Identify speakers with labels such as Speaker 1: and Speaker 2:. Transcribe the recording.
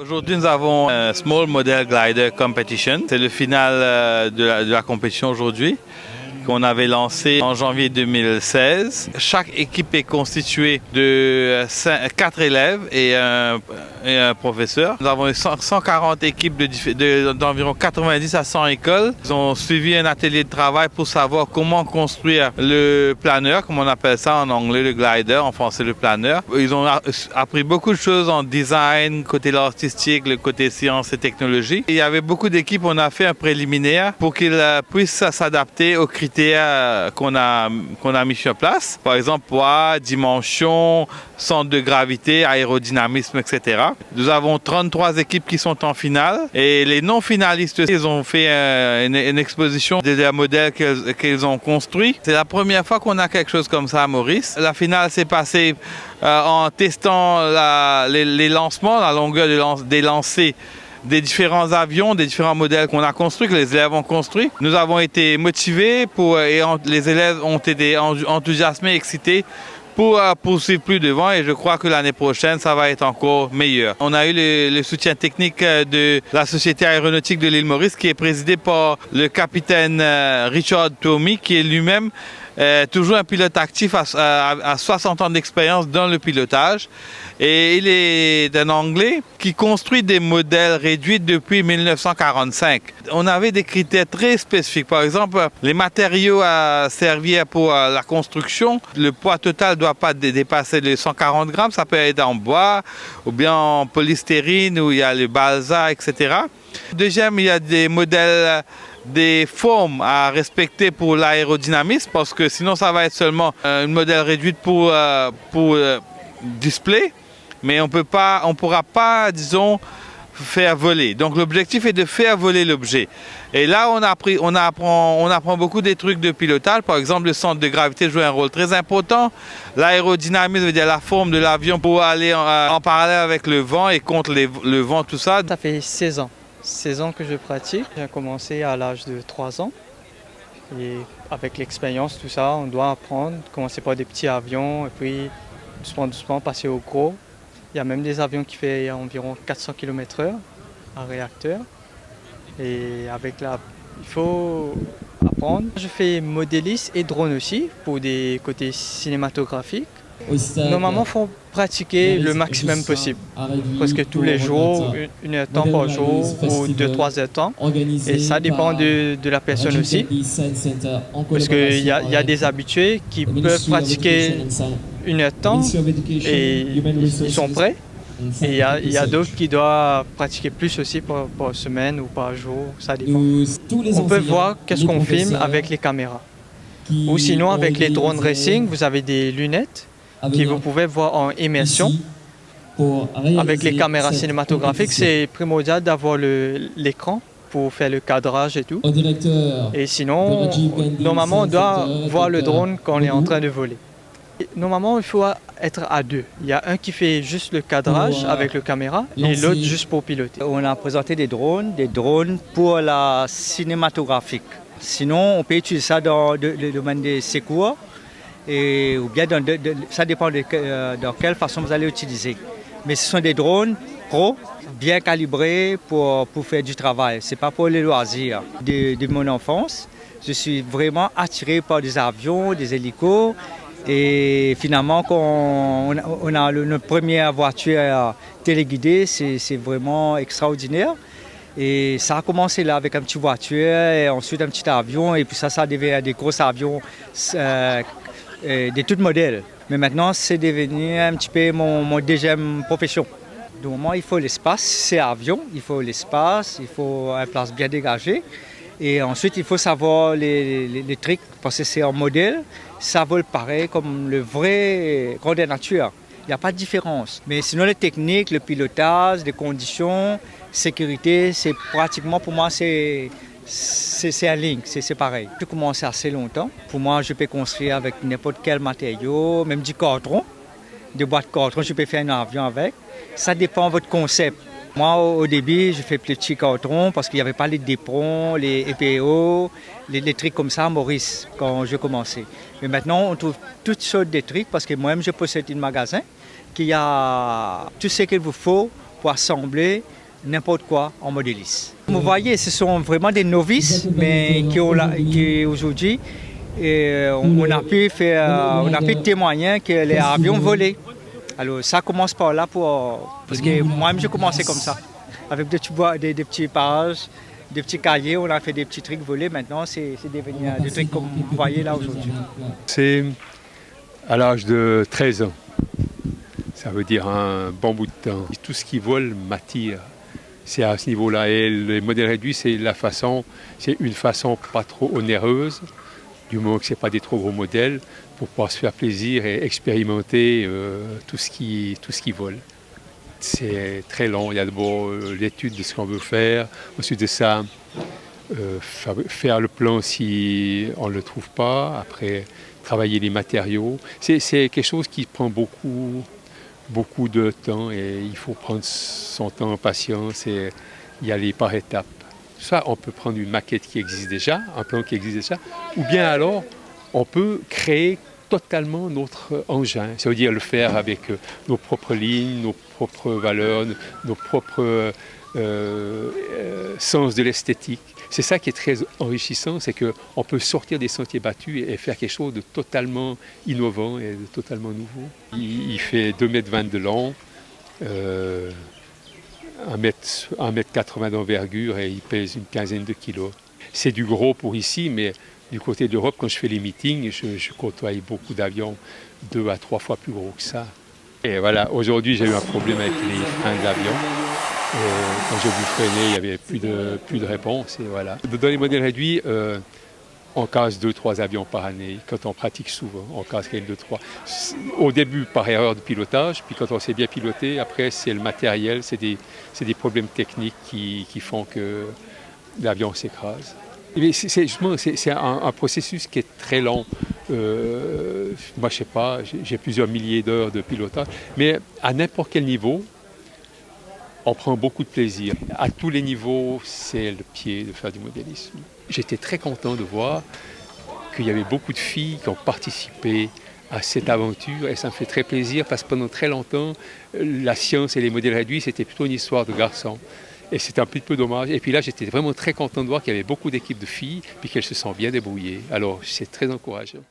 Speaker 1: Aujourd'hui, nous avons un Small Model Glider Competition. C'est le final de la compétition aujourd'hui, qu'on avait lancé en janvier 2016. Chaque équipe est constituée de 4 élèves et un professeur. Nous avons 140 équipes d'environ 90 à 100 écoles. Ils ont suivi un atelier de travail pour savoir comment construire le planeur, comme on appelle ça en anglais, le glider, en français le planeur. Ils ont appris beaucoup de choses en design, côté artistique, le côté sciences et technologie. Il y avait beaucoup d'équipes, on a fait un préliminaire pour qu'ils puissent s'adapter aux critères qu'on a mis sur place. Par exemple, poids, dimension, centre de gravité, aérodynamisme, etc. Nous avons 33 équipes qui sont en finale et les non-finalistes, ils ont fait une exposition des modèles qu'ils ont construits. C'est la première fois qu'on a quelque chose comme ça à Maurice. La finale s'est passée en testant les lancements, la longueur des lancers des différents avions, des différents modèles qu'on a construits, que les élèves ont construits. Nous avons été motivés les élèves ont été enthousiasmés, excités pour poursuivre plus devant et je crois que l'année prochaine, ça va être encore meilleur. On a eu le soutien technique de la Société aéronautique de l'île Maurice qui est présidée par le capitaine Richard Tommy qui est lui-même toujours un pilote actif à 60 ans d'expérience dans le pilotage. Et il est un Anglais qui construit des modèles réduits depuis 1945. On avait des critères très spécifiques. Par exemple, les matériaux à servir pour la construction, le poids total ne doit pas dépasser les 140 grammes. Ça peut être en bois ou bien en polystyrène où il y a le balsa, etc. Deuxième, il y a des modèles des formes à respecter pour l'aérodynamisme parce que sinon ça va être seulement un modèle réduit pour display, mais on ne pourra pas, disons, faire voler. Donc l'objectif est de faire voler l'objet. Et là, on apprend beaucoup des trucs de pilotage. Par exemple, le centre de gravité joue un rôle très important. L'aérodynamisme veut dire la forme de l'avion pour aller en parallèle avec le vent et contre le vent, tout ça.
Speaker 2: Ça fait 16 ans. 16 ans que je pratique. J'ai commencé à l'âge de 3 ans. Et avec l'expérience, tout ça, on doit apprendre, commencer par des petits avions et puis doucement passer au gros. Il y a même des avions qui font environ 400 km/h à réacteur. Et il faut apprendre. Je fais modéliste et drone aussi pour des côtés cinématographiques. Normalement, il faut pratiquer le maximum possible, presque tous les jours, 1 heure de temps par jour ou 2-3 heures de temps. Et ça dépend de la personne aussi, parce qu'il y a des habitués qui peuvent pratiquer 1 heure de temps et ils sont prêts. Et il y a d'autres qui doivent pratiquer plus aussi par semaine ou par jour, ça dépend. On peut voir qu'est-ce qu'on filme avec les caméras. Ou sinon, avec les drones racing, vous avez des lunettes que vous pouvez voir en immersion. Avec les caméras cinématographiques, c'est primordial d'avoir l'écran pour faire le cadrage et tout. Et sinon, normalement, on doit voir le drone quand on est en train de voler. Normalement, il faut être à 2. Il y a un qui fait juste le cadrage avec le caméra et l'autre juste pour piloter.
Speaker 3: On a présenté des drones pour la cinématographique. Sinon, on peut utiliser ça dans le domaine des secours. Ou bien ça dépend de quelle façon vous allez utiliser. Mais ce sont des drones pro, bien calibrés pour faire du travail. Ce n'est pas pour les loisirs. De mon enfance, je suis vraiment attiré par des avions, des hélicos. Et finalement, quand on a notre première voiture téléguidée, c'est vraiment extraordinaire. Et ça a commencé là avec une petite voiture, et ensuite un petit avion, et puis ça devient des gros avions. De tout modèle. Mais maintenant, c'est devenu un petit peu mon deuxième profession. Du moment, il faut l'espace, c'est avion, il faut l'espace, il faut une place bien dégagée. Et ensuite, il faut savoir les trucs, parce que c'est un modèle, ça vole pareil comme le vrai grandeur nature. Il n'y a pas de différence. Mais sinon, les techniques, le pilotage, les conditions, sécurité, c'est pratiquement, pour moi, c'est un link, c'est pareil. J'ai commencé assez longtemps. Pour moi, je peux construire avec n'importe quel matériau, même du carton, des boîtes de carton, je peux faire un avion avec. Ça dépend de votre concept. Moi, au début, je fais petits cartons parce qu'il n'y avait pas les Depron, les EPO, les trucs comme ça à Maurice quand je commençais. Mais maintenant, on trouve toutes sortes de trucs parce que moi-même, je possède un magasin qui a tout ce qu'il vous faut pour assembler n'importe quoi en modélisme. Vous voyez, ce sont vraiment des novices, mais qui aujourd'hui, on a pu témoigner que les avions volaient. Alors ça commence par là parce que moi-même j'ai commencé comme ça, avec des petits pages, des petits cahiers, on a fait des petits trucs volés. Maintenant c'est devenu des trucs comme vous voyez là aujourd'hui.
Speaker 4: C'est à l'âge de 13 ans, ça veut dire un bon bout de temps. Tout ce qui vole m'attire, c'est à ce niveau-là. Et les modèles réduits, c'est une façon pas trop onéreuse, du moment que ce n'est pas des trop gros modèles, pour pouvoir se faire plaisir et expérimenter tout ce qui vole. C'est très long, il y a d'abord l'étude de ce qu'on veut faire, ensuite de ça, faire le plan si on ne le trouve pas, après travailler les matériaux. C'est quelque chose qui prend beaucoup de temps et il faut prendre son temps en patience et y aller par étapes. Soit on peut prendre une maquette qui existe déjà, un plan qui existe déjà, ou bien alors on peut créer totalement notre engin. Ça veut dire le faire avec nos propres lignes, nos propres valeurs, nos propres sens de l'esthétique. C'est ça qui est très enrichissant, c'est qu'on peut sortir des sentiers battus et faire quelque chose de totalement innovant et de totalement nouveau. Il fait 2,20 m de long, 1,80 m d'envergure et il pèse une quinzaine de kilos. C'est du gros pour ici, mais du côté de l'Europe, quand je fais les meetings, je côtoie beaucoup d'avions 2 à 3 fois plus gros que ça. Et voilà, aujourd'hui j'ai eu un problème avec les freins de l'avion. Quand j'ai voulu freiner, il n'y avait plus de réponse. Et voilà. Dans les modèles réduits, on casse 2-3 avions par année. Quand on pratique souvent, on casse quand même 2-3. Au début, par erreur de pilotage, puis quand on sait bien piloter, après c'est le matériel, c'est des problèmes techniques qui font que l'avion s'écrase. C'est un processus qui est très long. Moi, je sais pas, j'ai plusieurs milliers d'heures de pilotage, mais à n'importe quel niveau, on prend beaucoup de plaisir. À tous les niveaux, c'est le pied de faire du modélisme. J'étais très content de voir qu'il y avait beaucoup de filles qui ont participé à cette aventure et ça me fait très plaisir parce que pendant très longtemps, la science et les modèles réduits, c'était plutôt une histoire de garçons. Et c'était un petit peu dommage. Et puis là, j'étais vraiment très content de voir qu'il y avait beaucoup d'équipes de filles et qu'elles se sont bien débrouillées. Alors, c'est très encourageant.